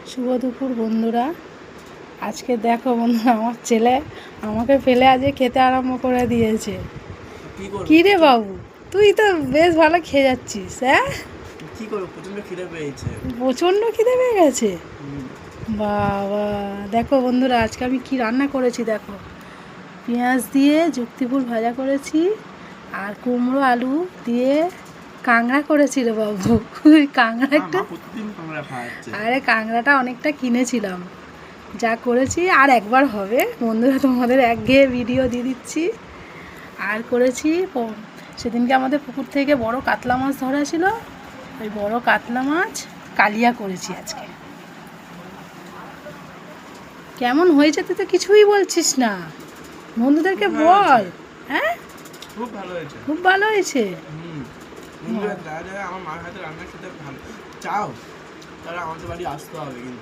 শুভ দুপুর বন্ধুরা। আজকে দেখো বন্ধুরা, আমার ছেলে আমাকে ফেলে আজকে খেতে আরম্ভ করে দিয়েছে। কি রে বাবু, তুই তো বেশ ভালো খেয়ে যাচ্ছিস। হ্যাঁ, কি করব, প্রচন্ড খিদে পেয়েছে। প্রচণ্ড খিদে পেয়ে গেছে। বাবা, দেখো বন্ধুরা, আজকে আমি কি রান্না করেছি দেখো। পেঁয়াজ দিয়ে যুক্তিফুল ভাজা করেছি, আর কুমড়ো আলু দিয়ে কাঁকড়া করেছি রে বাবু। ওই কাঁকড়াটা, আরে কাঁকড়াটা অনেকটা কিনেছিলাম। যা করেছি আর একবার হবে বন্ধুরা, তোমাদের একঘেয়ে ভিডিও দিয়ে দিচ্ছি। আর করেছি সেদিনকে আমাদের পুকুর থেকে বড় কাতলা মাছ ধরা ছিল, ওই বড় কাতলা মাছ কালিয়া করেছি আজকে। কেমন হয়েছে তুই তো কিছুই বলছিস না, বন্ধুদেরকে বল। হ্যাঁ, খুব ভালো হয়েছে, খুব ভালো হয়েছে। বন্ধুরা যারা যারা আমার মার হাতে রান্না খেতে ভালো চাও, তারা আমাদের বাড়ি আসতে হবে কিন্তু।